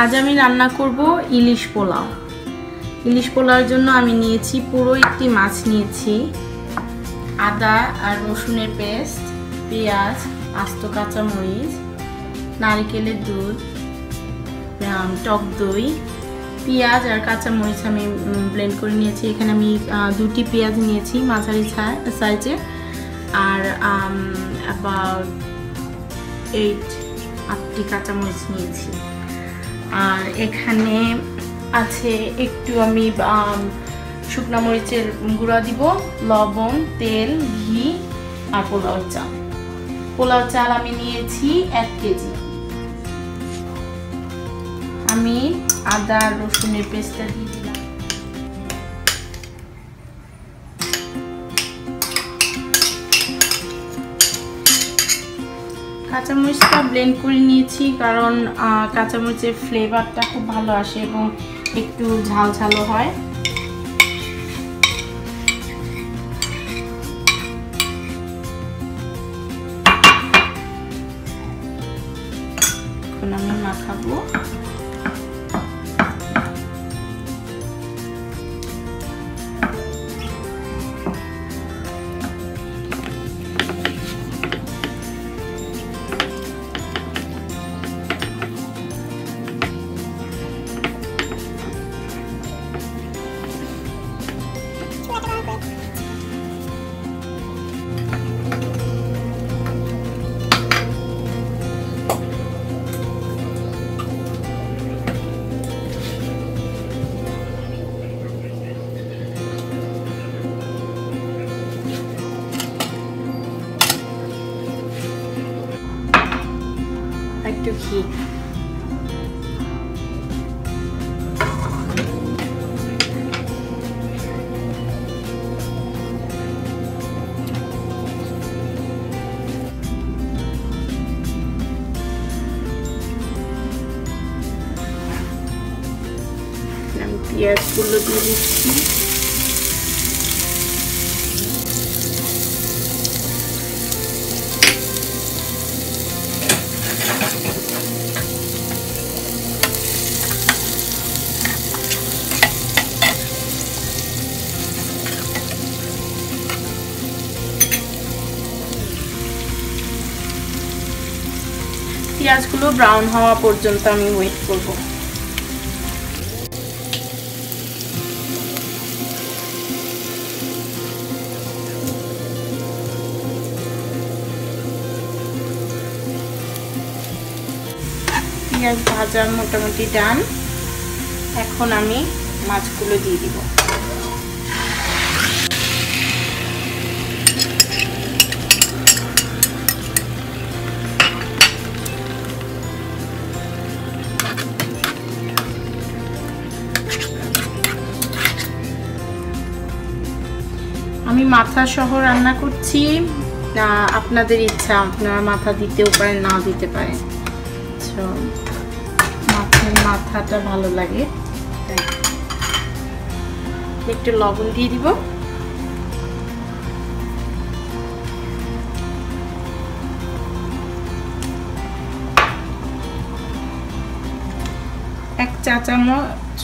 আজ আমি রান্না করব ইলিশ পোলাও। ইলিশ পোলাওর জন্য আমি নিয়েছি পুরো একটি মাছ নিয়েছি, আদা আর রসুনের পেস্ট, পেঁয়াজ, আস্ত কাঁচামরিচ, নারকেলের দুধ, টক দই, পেঁয়াজ আর কাঁচামরিচ আমি ব্লেন্ড করে নিয়েছি। এখানে আমি দুটি পেঁয়াজ নিয়েছি মাঝারি সাইজে, আর অ্যাবাউট 8টি কাঁচামরিচ নিয়েছি। আর এখানে আছে একটু আমি শুকনো মরিচের গুঁড়া দিব, লবণ, তেল, ঘি আর পোলাও চাল। পোলাও চাল আমি নিয়েছি 1 কেজি। আমি আদা রসুনের পেস্টটা দিয়ে দিলাম। কাঁচামরিচটা ব্লেন্ড করে নিয়েছি কারণ কাঁচামরিচের ফ্লেভারটা খুব ভালো আসে এবং একটু ঝাল ঝালও হয়। এখন আমি মাখাবো। একটু ঘি, আমি পেঁয়াজগুলো দিয়ে দিচ্ছি। পেঁয়াজগুলো ব্রাউন হওয়া পর্যন্ত আমি ওয়েট করব। পেঁয়াজ ভাজা মোটামুটি ডান। এখন আমি মাছগুলো দিয়ে দিব। আমি মাথা সহ রান্না করছি, আপনাদের ইচ্ছা, আপনারা মাথা দিতেও পারেন, না দিতে পারেন। মাথাটা ভালো লাগে, একটু লবণ দিয়ে দিব। এক চা চামচ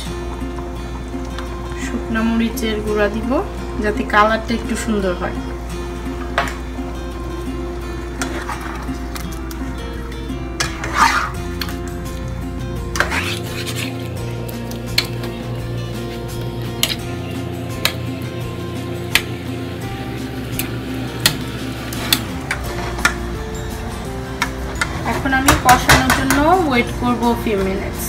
শুকনো মরিচের গুঁড়া দিব যাতে কালারটা একটু সুন্দর হয়। এখন আমি কষানোর জন্য ওয়েট করব few minutes।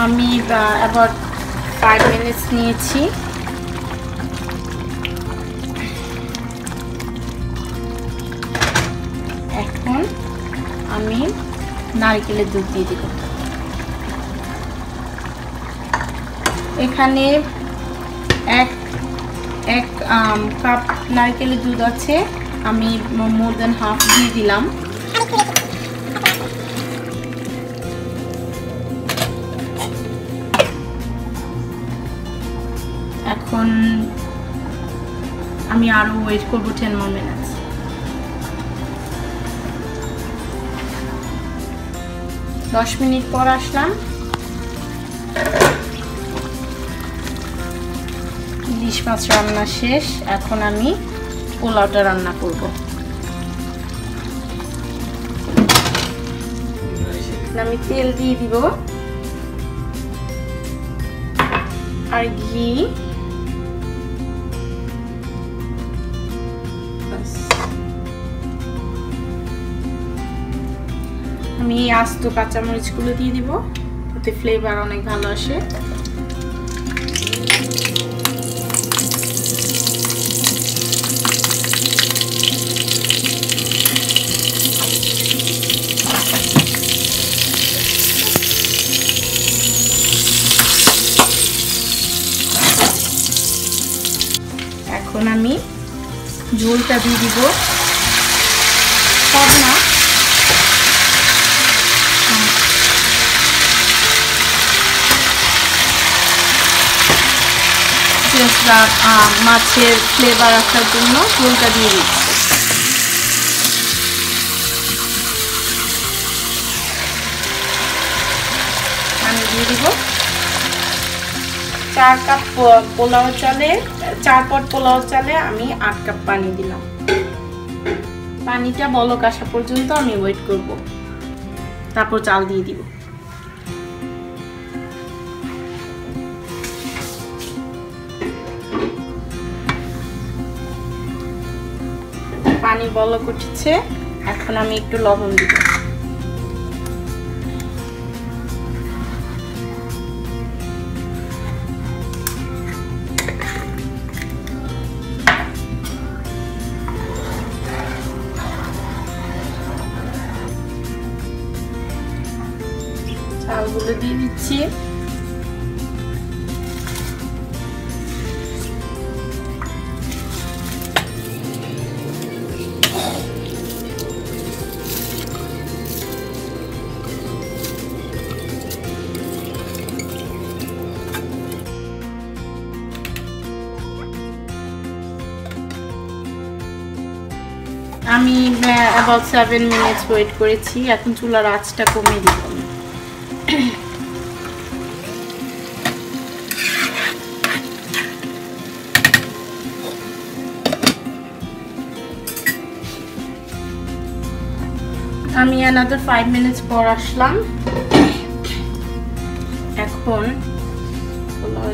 আমি about 5 minutes নিয়েছি। এখন আমি নারকেলের দুধ দিয়ে দিব। এখানে এক কাপ নারকেলের দুধ আছে, আমি মোর দেন হাফ দিয়ে দিলাম। এখন আমি আরো ওয়েট করব 10 more minutes। দশ মিনিট পর আসলাম। ইলিশ মাছ রান্না শেষ, এখন আমি পোলাওটা রান্না করব। আমি তেল দিয়ে দিব আর ঘি, আমি আস্ত কাঁচামরিচগুলো দিয়ে দিব, ওতে ফ্লেভার অনেক ভালো আসে। এখন আমি ঝোলটা দিয়ে দিব, সব না, মাছের ফ্লেভার আসার জন্য ঝোলটা দিয়ে দিচ্ছি। আমি দিয়ে দিব 4 কাপ পোলাও চালে, 4 পট পোলাও চালে আমি 8 কাপ পানি দিলাম। পানিটা বলক আসা পর্যন্ত আমি ওয়েট করব, তারপর চাল দিয়ে দিব। পানি বলক উঠেছে, এখন আমি একটু লবণ দিব। চালগুলো দিয়ে দিচ্ছি। আমি about 7 minutes ওয়েট করেছি, এখন চুলার আঁচটা কমিয়ে দিব। আমি another 5 minutes পর আসলাম। এখন পোলাও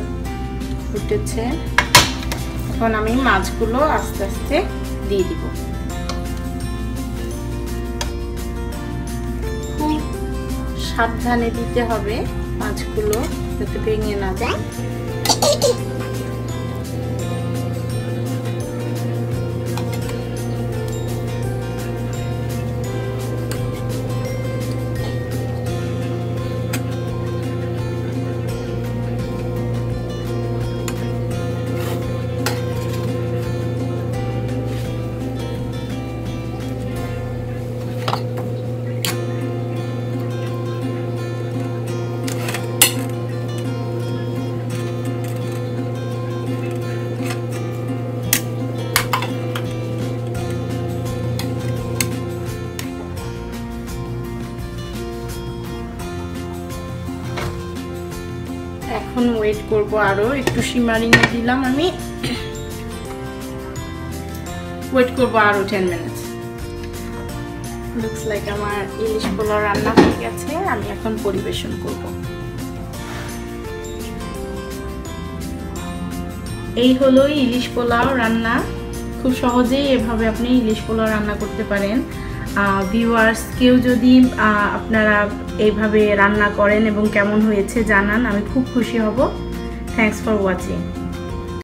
ফুটেছে, এখন আমি মাছগুলো আস্তে আস্তে দিয়ে দিব। খুব সাবধানে দিতে হবে মাছগুলো, যাতে ভেঙে না যায়। এখন ওয়েট করব, আরো একটু শিমারিং দিলাম আমি, ওয়েট করব আরো 10 মিনিটস। লুকস লাইক আমার ইলিশ পোলাও রান্না হয়ে গেছে, আমি এখন পরিবেশন করব। এই হলো ইলিশ পোলাও রান্না। খুব সহজেই এভাবে আপনি ইলিশ পোলাও রান্না করতে পারেন। ভিউয়ার্স, কেউ যদি আপনারা এইভাবে রান্না করেন এবং কেমন হয়েছে জানান, আমি খুব খুশি হব। Thanks for watching.